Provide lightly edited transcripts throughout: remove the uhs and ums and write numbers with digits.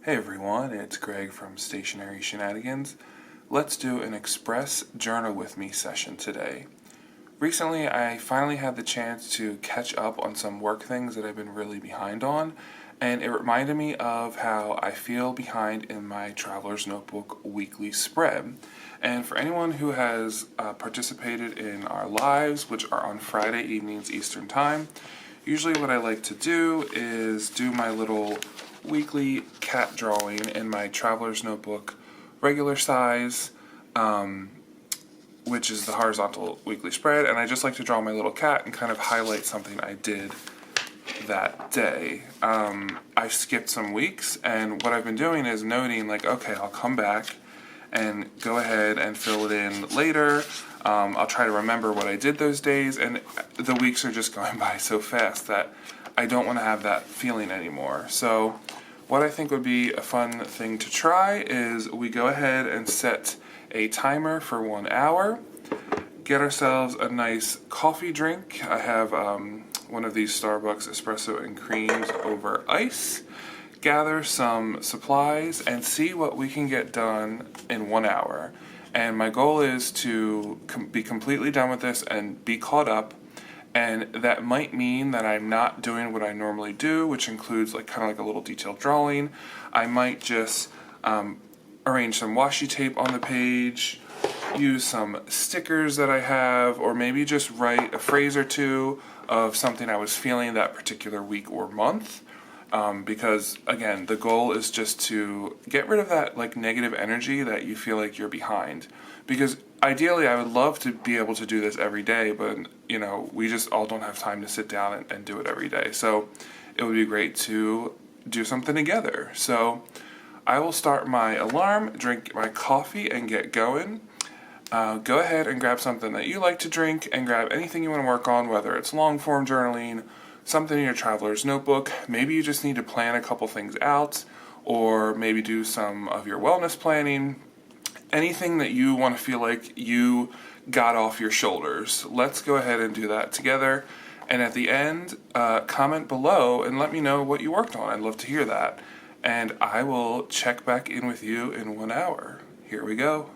Hey everyone, it's Greg from Stationary Shenanigans. Let's do an Express Journal with Me session today. Recently, I finally had the chance to catch up on some work things that I've been really behind on, and it reminded me of how I feel behind in my Traveler's Notebook weekly spread. And for anyone who has participated in our lives, which are on Friday evenings Eastern Time, usually what I like to do is do my little weekly cat drawing in my Traveler's Notebook regular size, which is the horizontal weekly spread, and I just like to draw my little cat and kind of highlight something I did that day. I've skipped some weeks, and what I've been doing is noting, like, okay, I'll come back and go ahead and fill it in later. I'll try to remember what I did those days, and the weeks are just going by so fast that I don't want to have that feeling anymore. So what I think would be a fun thing to try is we go ahead and set a timer for 1 hour, get ourselves a nice coffee drink. I have one of these Starbucks espresso and creams over ice, gather some supplies, and see what we can get done in 1 hour. And my goal is to be completely done with this and be caught up. And that might mean that I'm not doing what I normally do, which includes kind of like a little detailed drawing. I might just arrange some washi tape on the page, use some stickers that I have, or maybe just write a phrase or two of something I was feeling that particular week or month. Because again, the goal is just to get rid of that negative energy that you feel like you're behind. Because ideally, I would love to be able to do this every day, but we just all don't have time to sit down and do it every day. So it would be great to do something together. So I will start my alarm, drink my coffee, and get going. Go ahead and grab something that you like to drink, and grab anything you want to work on, whether it's long form journaling, something in your Traveler's Notebook. Maybe you just need to plan a couple things out, or maybe do some of your wellness planning. Anything that you want to feel like you got off your shoulders. Let's go ahead and do that together. And at the end, comment below and let me know what you worked on. I'd love to hear that. And I will check back in with you in 1 hour. Here we go.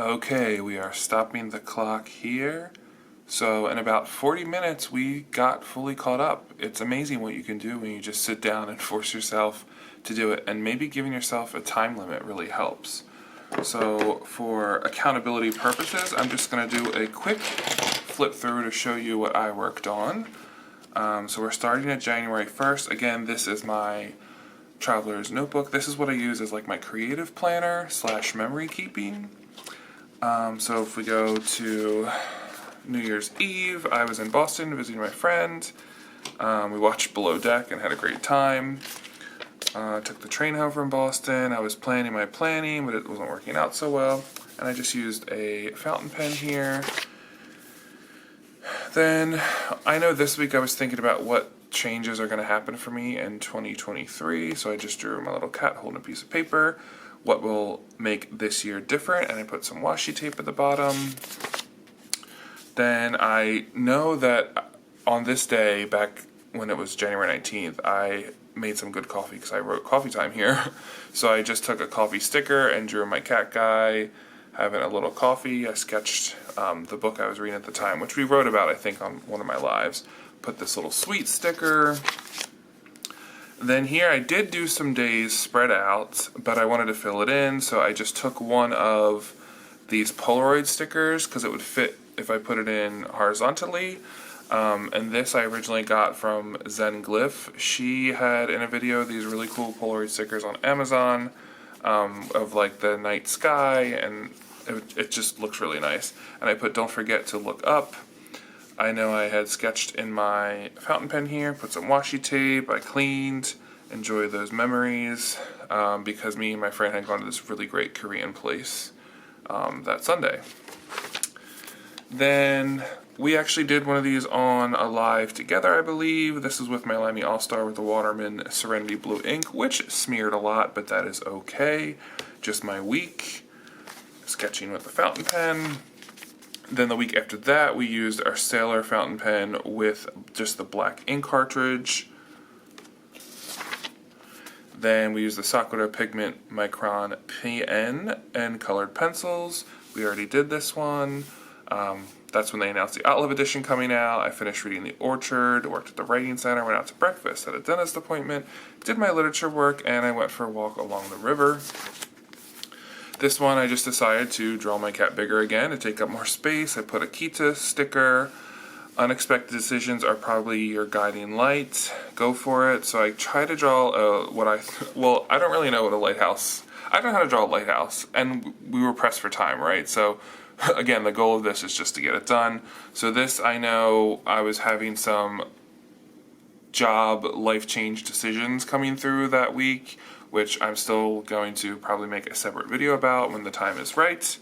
Okay, we are stopping the clock here. So in about 40 minutes, we got fully caught up. It's amazing what you can do when you just sit down and force yourself to do it, and maybe giving yourself a time limit really helps. So for accountability purposes, I'm just going to do a quick flip through to show you what I worked on. So we're starting at January 1st. Again, this is my traveler's notebook. This is what I use as like my creative planner / memory keeping. So if we go to New Year's Eve, I was in Boston visiting my friend. We watched Below Deck and had a great time. Took the train home from Boston. I was planning my planning, but it wasn't working out so well. And I just used a fountain pen here. Then, I know this week I was thinking about what changes are going to happen for me in 2023. So I just drew my little cat holding a piece of paper. What will make this year different, and I put some washi tape at the bottom. Then I know that on this day, back when it was January 19th, I made some good coffee because I wrote coffee time here. So I just took a coffee sticker and drew my cat guy having a little coffee. I sketched the book I was reading at the time, which we wrote about, I think, on one of my lives. Put this little sweet sticker. Then here I did do some days spread out, but I wanted to fill it in, so I just took one of these Polaroid stickers because it would fit if I put it in horizontally. And this I originally got from Zen Glyph. She had in a video these really cool Polaroid stickers on Amazon of like the night sky, and it just looks really nice. And I put "Don't forget to look up." I know I had sketched in my fountain pen here, put some washi tape, I cleaned, enjoyed those memories, because me and my friend had gone to this really great Korean place that Sunday. Then we actually did one of these on a live together, I believe. This is with my Lamy All-Star with the Waterman Serenity Blue ink, which smeared a lot, but that is okay. Just my week, sketching with the fountain pen. Then the week after that, we used our Sailor fountain pen with just the black ink cartridge. Then we used the Sakura Pigment Micron pen and colored pencils. We already did this one. That's when they announced the Olive edition coming out. I finished reading The Orchard, worked at the Writing Center, went out to breakfast, had a dentist appointment, did my literature work, and I went for a walk along the river. This one I just decided to draw my cat bigger again to take up more space. I put a Kita sticker. Unexpected decisions are probably your guiding light. Go for it. So I try to draw I don't really know what a lighthouse. I don't know how to draw a lighthouse, and we were pressed for time, right? So again, the goal of this is just to get it done. So this, I know I was having some job life change decisions coming through that week, which I'm still going to probably make a separate video about when the time is right.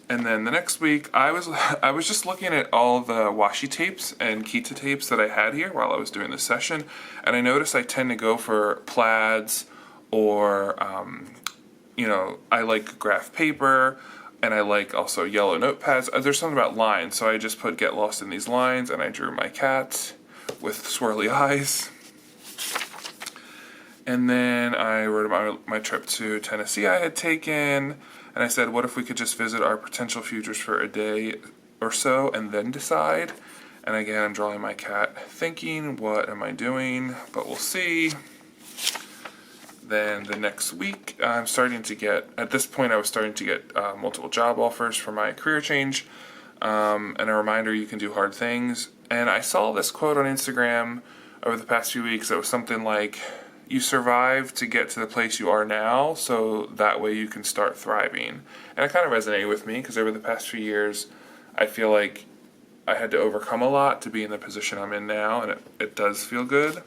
And then the next week, I was just looking at all the washi tapes and Kita tapes that I had here while I was doing this session, and I noticed I tend to go for plaids or, I like graph paper, and I like also yellow notepads. There's something about lines, so I just put "Get Lost in These Lines," and I drew my cat with swirly eyes. And then I wrote about my trip to Tennessee I had taken, and I said, what if we could just visit our potential futures for a day or so and then decide? And again, I'm drawing my cat thinking, what am I doing? But we'll see. Then the next week, at this point I was starting to get multiple job offers for my career change, and a reminder you can do hard things. And I saw this quote on Instagram over the past few weeks that was something like, you survive to get to the place you are now, so that way you can start thriving. And it kind of resonated with me, because over the past few years, I feel like I had to overcome a lot to be in the position I'm in now, and it does feel good.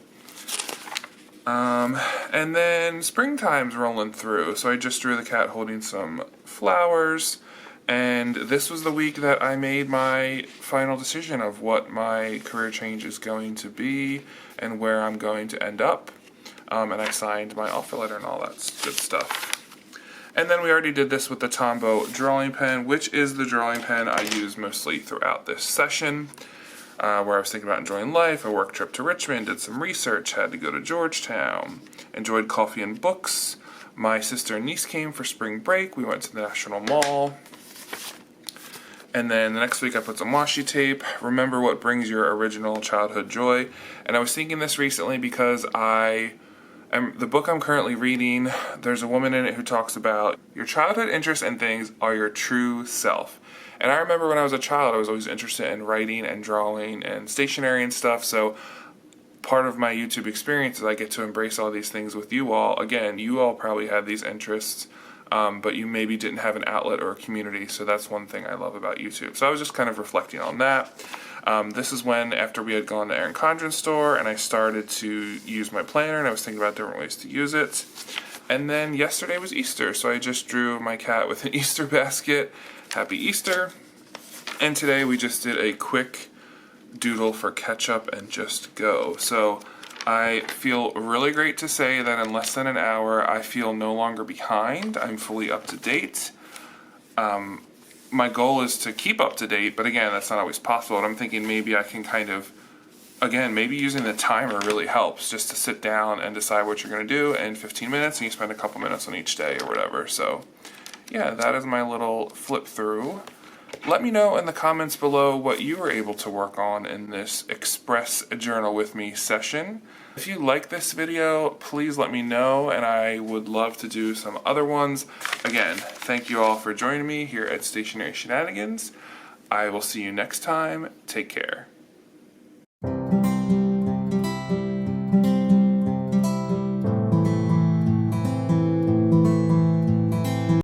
And then springtime's rolling through, so I just drew the cat holding some flowers, and this was the week that I made my final decision of what my career change is going to be and where I'm going to end up. And I signed my offer letter and all that good stuff. And then we already did this with the Tombow drawing pen, which is the drawing pen I use mostly throughout this session, where I was thinking about enjoying life, a work trip to Richmond, did some research, had to go to Georgetown, enjoyed coffee and books. My sister and niece came for spring break. We went to the National Mall. And then the next week I put some washi tape. Remember what brings your original childhood joy. And I was thinking this recently because the book I'm currently reading, there's a woman in it who talks about your childhood interests and things are your true self. And I remember when I was a child, I was always interested in writing and drawing and stationery and stuff. So part of my YouTube experience is I get to embrace all these things with you all. Again, you all probably had these interests, but you maybe didn't have an outlet or a community. So that's one thing I love about YouTube. So I was just kind of reflecting on that. This is when, after we had gone to Erin Condren's store, and I started to use my planner, and I was thinking about different ways to use it. And then yesterday was Easter, so I just drew my cat with an Easter basket. Happy Easter. And today we just did a quick doodle for ketchup and just go. So I feel really great to say that in less than an hour, I feel no longer behind. I'm fully up to date. My goal is to keep up to date, but again, that's not always possible. And I'm thinking maybe I can kind of, again, maybe using the timer really helps, just to sit down and decide what you're going to do in 15 minutes, and you spend a couple minutes on each day or whatever. So yeah, that is my little flip through. Let me know in the comments below what you were able to work on in this Express Journal with Me session. If you like this video, please let me know, and I would love to do some other ones. Again, thank you all for joining me here at Stationery Shenanigans. I will see you next time. Take care.